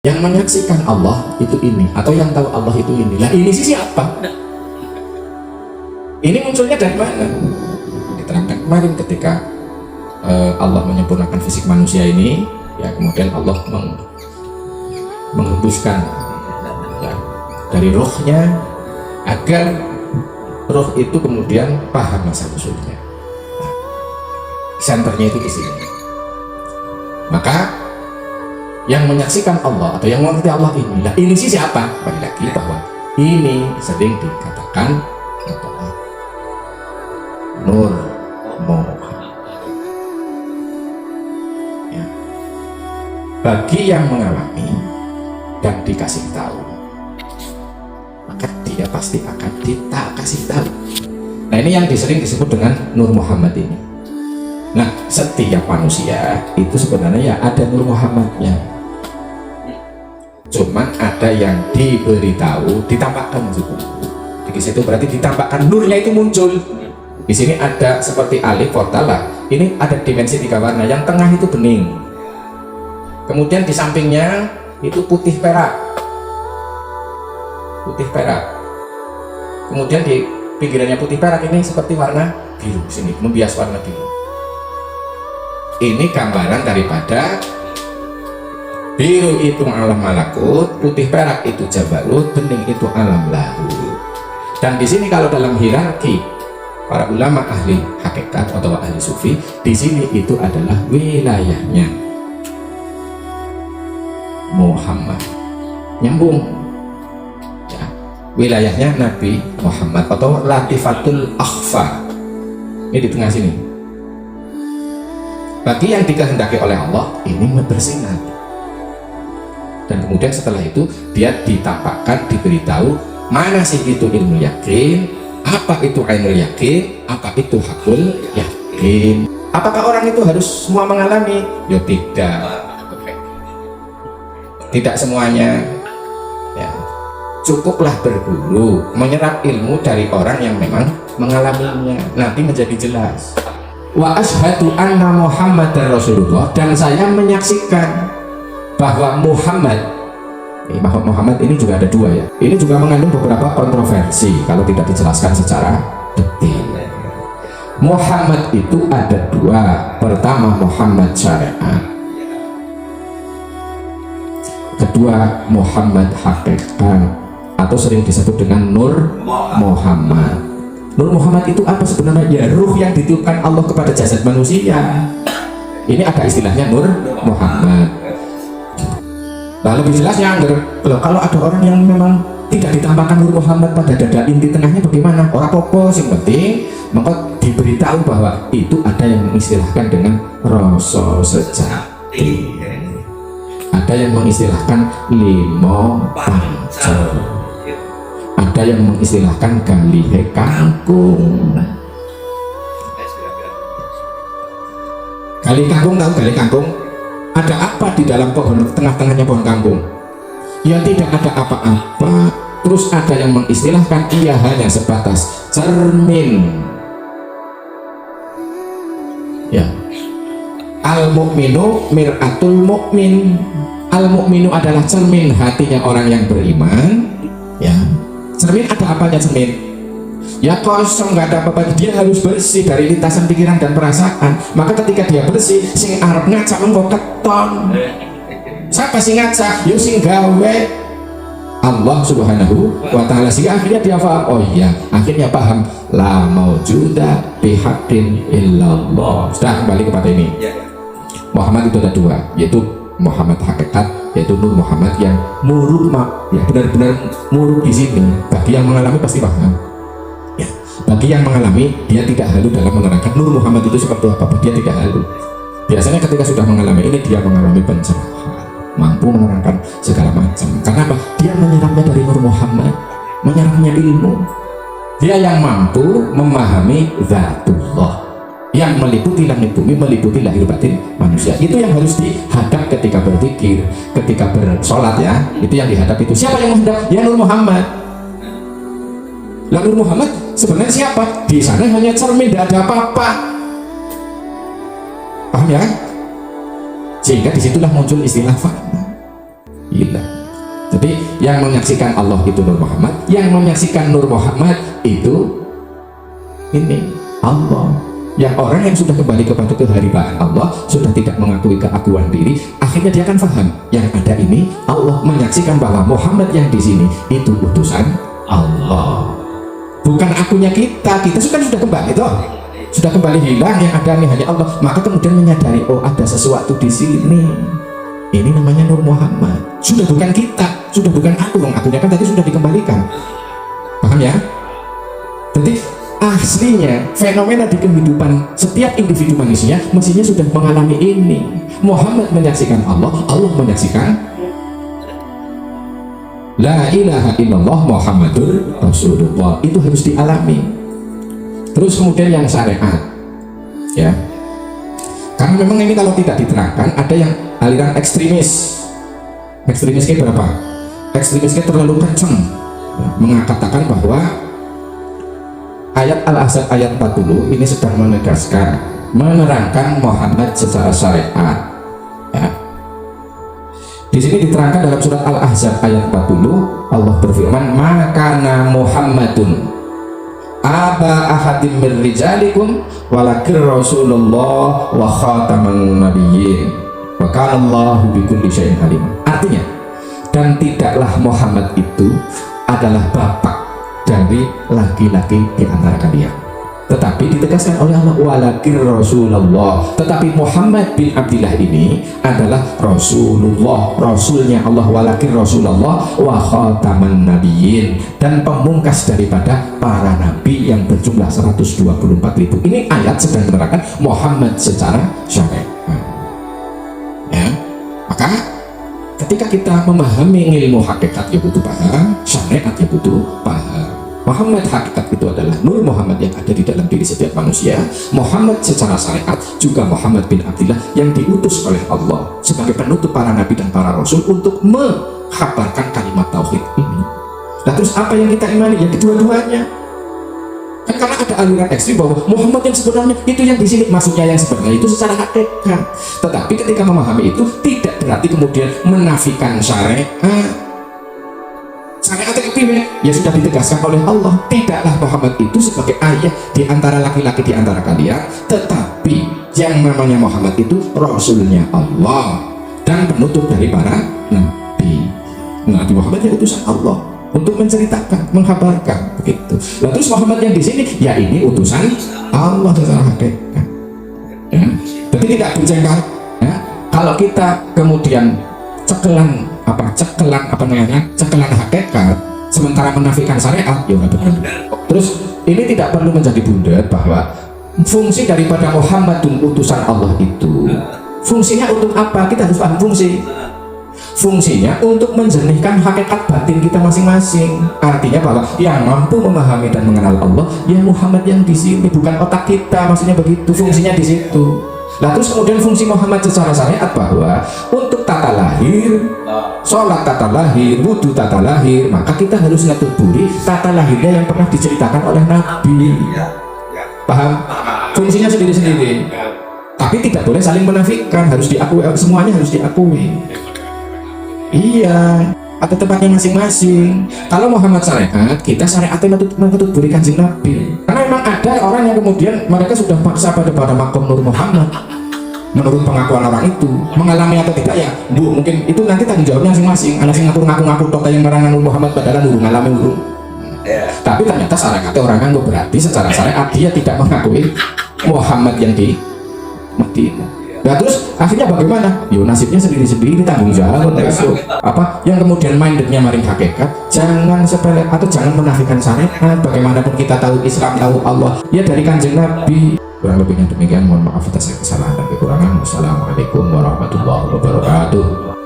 Yang menyaksikan Allah itu ini, atau yang tahu Allah itu ini. Lah ini sih siapa? Ini munculnya dari mana? Diterangkan kemarin ketika Allah menyempurnakan fisik manusia ini, ya kemudian Allah menghembuskan ya, dari rohnya agar roh itu kemudian paham asal usulnya. Nah, senternya itu di sini. Maka yang menyaksikan Allah atau yang mengerti Allah inilah ini sih siapa? Balik lagi bahwa ini sering dikatakan adalah Nur Muhammad. Ya. Bagi yang mengalami dan dikasih tahu, maka dia pasti akan kasih tahu. Nah ini yang sering disebut dengan Nur Muhammad ini. Nah setiap manusia itu sebenarnya ya ada Nur Muhammadnya. Cuman ada yang diberitahu, ditampakkan juga. Di situ berarti ditampakkan nurnya itu muncul. Di sini ada seperti alif lah. Ini ada dimensi 3 warna. Yang tengah itu bening. Kemudian di sampingnya itu putih perak. Putih perak. Kemudian di pinggirannya putih perak ini seperti warna biru. Sini membias warna biru. Ini gambaran daripada biru itu alam malakut, putih perak itu jabarut, bening itu alam lahut. Dan di sini kalau dalam hierarki para ulama ahli hakikat atau ahli sufi, di sini itu adalah wilayahnya Muhammad. Nyambung. Ya, wilayahnya Nabi Muhammad atau Latifatul Akhfa. Ini di tengah sini. Bagi yang dikehendaki oleh Allah, ini bersinar. Dan kemudian setelah itu dia ditampakkan, diberitahu mana sih itu ilmu yakin, apa itu ainul yakin, apa itu hakul yakin. Apakah orang itu harus semua mengalami? Ya tidak semuanya ya. Cukuplah berguru, menyerap ilmu dari orang yang memang mengalaminya, nanti menjadi jelas. Wa asyhadu anna Muhammadar Rasulullah, dan saya menyaksikan bahwa Muhammad ini juga ada 2 ya. Ini juga mengandung beberapa kontroversi kalau tidak dijelaskan secara detail. Muhammad itu ada 2. Pertama Muhammad syariat, kedua Muhammad hakikat atau sering disebut dengan Nur Muhammad. Nur Muhammad itu apa sebenarnya? Ya ruh yang ditiupkan Allah kepada jasad manusia. Ini ada istilahnya Nur Muhammad. Nah lebih jelasnya kalau ada orang yang memang tidak ditampakkan Nur Muhammad pada dada, inti tengahnya bagaimana? Orang popo yang penting maka diberitahu bahwa itu ada yang mengistilahkan dengan rasa sejati, ada yang mengistilahkan limo pancer, ada yang mengistilahkan galihe kangkung. Gali kangkung, tahu gali kangkung? Ada apa di dalam pohon, tengah-tengahnya pohon kangkung? Ya tidak ada apa-apa. Terus ada yang mengistilahkan ia hanya sebatas cermin. Ya. Al-mu'minu mir'atul mu'min. Al-mu'minu adalah cermin hatinya orang yang beriman. Ya. Cermin ada apanya cermin? Ya kosong, nggak ada apa-apa. Dia harus bersih dari lintasan pikiran dan perasaan. Maka ketika dia bersih, sing arep ngaca mengko keton. Siapa sing ngaca? Yo sing gawe Allah subhanahu wa ta'ala. Sehingga akhirnya dia paham, oh iya, akhirnya paham la maujuda bihaqqin illallah. Sudah kembali kepada ini. Muhammad itu ada 2, yaitu Muhammad hakikat, yaitu Nur Muhammad yang muruk, ya benar-benar muruk di sini. Bagi yang mengalami pasti paham. Ya, bagi yang mengalami, dia tidak halu dalam menerangkan Nur Muhammad itu seperti apa, dia tidak halu. Biasanya ketika sudah mengalami ini, dia mengalami pencerahan, mampu menerangkan segala macam. Karena apa? Dia menyerapnya dari Nur Muhammad, menyerapnya ilmu. Dia yang mampu memahami zatullah, yang meliputi langit bumi, meliputi lahir batin manusia. Itu yang harus dihadap ketika berzikir, ketika bersolat ya. Itu yang dihadap itu. Siapa yang menghadap? Ya Nur Muhammad. Lalu Nur Muhammad sebenarnya siapa? Di sana hanya cermin, tidak ada apa-apa. Paham ya? Sehingga disitulah muncul istilah fana. hilang. Jadi yang menyaksikan Allah itu Nur Muhammad, yang menyaksikan Nur Muhammad itu ini Allah. Yang orang yang sudah kembali kepada keharibaan Allah, sudah tidak mengakui keakuan diri, akhirnya dia akan paham yang ada ini Allah, menyaksikan bahwa Muhammad yang di sini itu utusan Allah, bukan akunya kita sudah kembali toh, sudah kembali hilang, yang ada ini hanya Allah. Maka kemudian menyadari, oh ada sesuatu di sini, ini namanya Nur Muhammad, sudah bukan kita, sudah bukan aku, akunya kan tadi sudah dikembalikan. Paham ya? Jadi aslinya fenomena di kehidupan setiap individu manusia mestinya sudah mengalami ini. Muhammad menyaksikan Allah, Allah menyaksikan la ilaha illallah Muhammadur Rasulullah. Itu harus dialami. Terus kemudian yang syariat, ya, karena memang ini kalau tidak diterangkan ada yang aliran ekstremis. Ekstremisnya berapa? Ekstremisnya terlalu kencang, mengatakan bahwa ayat Al-Ahzab ayat 40 ini sedang menegaskan, menerangkan Muhammad secara syariat. Ya. Di sini diterangkan dalam surat Al-Ahzab ayat 40, Allah berfirman, "Makana Muhammadun aba ahadim min rijalikum walakin Rasulullah wa khataman nabiyyin wa kana Allahu bikulli syai'in alim." Artinya, dan tidaklah Muhammad itu adalah bapak dari laki-laki di antara kalian, tetapi ditegaskan oleh Allah walakin Rasulullah, tetapi Muhammad bin Abdillah ini adalah Rasulullah, Rasulnya Allah, walakin Rasulullah wa khataman nabiyyin, dan pemungkas daripada para nabi yang berjumlah 124.000. Ini ayat sedang menerangkan Muhammad secara syariat. Ya, maka ketika kita memahami ilmu hakikat, ya butuh paham, syariat ya butuh paham. Muhammad hakikat itu adalah Nur Muhammad yang ada di dalam diri setiap manusia. Muhammad secara syariat juga Muhammad bin Abdillah yang diutus oleh Allah sebagai penutup para nabi dan para rasul untuk menghabarkan kalimat tauhid ini. Nah, terus apa yang kita imani? Ya kedua-duanya. Kan karena ada aliran ekstrim bahwa Muhammad yang sebenarnya itu yang di sini, maksudnya yang sebenarnya itu secara hakikat. Tetapi ketika memahami itu tidak berarti kemudian menafikan syariat. Syariat ya sudah ditegaskan oleh Allah, tidaklah Muhammad itu sebagai ayah di antara laki-laki di antara kalian, tetapi yang namanya Muhammad itu Rasulnya Allah dan penutup dari para nabi. Nabi Muhammad yang utusan Allah untuk menceritakan, menghabarkan begitu. Lalu terus Muhammad yang di sini, ya ini utusan Allah secara hakikat. Ya. Jadi tidak berjengkel. Ya. Kalau kita kemudian cekelan hakikat sementara menafikan syariat, ya nggak benar. Terus ini tidak perlu menjadi bundar bahwa fungsi daripada Muhammadun utusan Allah itu fungsinya untuk apa? Kita harus paham fungsinya untuk menjernihkan hakikat batin kita masing-masing. Artinya bahwa yang mampu memahami dan mengenal Allah ya Muhammad yang di sini, bukan otak kita, maksudnya begitu. Fungsinya di situ. Nah, terus kemudian fungsi Muhammad secara syariat bahwa untuk tata lahir, sholat tata lahir, wudhu tata lahir, maka kita harus ngetuburi tata lahirnya yang pernah diceritakan oleh Nabi. Paham? Fungsinya sendiri-sendiri. Tapi tidak boleh saling menafikan, harus diakui, semuanya harus diakui. Iya, ada tempatnya masing-masing. Kalau Muhammad syariat, kita syariatnya menutuburi Kanjeng Nabi. Karena memang ada orang yang kemudian mereka sudah paksa pada makom Nur Muhammad. Menurut pengakuan orang itu, mengalami atau tidak ya, Bu, mungkin itu nanti tanggung jawabnya masing-masing. Anak sing ngaku-ngaku tok yang merangan Nur Muhammad padahal Nur ngalami urung. Tapi ternyata syariatnya orang kan berarti secara syariat dia tidak mengakui Muhammad yang di Madinah. Nah terus akhirnya bagaimana? Yo nasibnya sendiri-sendiri, tanggung jawab besok. Apa yang kemudian mindednya maring hakikat, jangan sepele atau jangan menafikan syariat. Bagaimanapun kita tahu Islam, tahu Allah ya dari Kanjeng Nabi. Kurang lebihnya demikian, mohon maaf atas kesalahan dan kekurangan. Wassalamualaikum warahmatullahi wabarakatuh.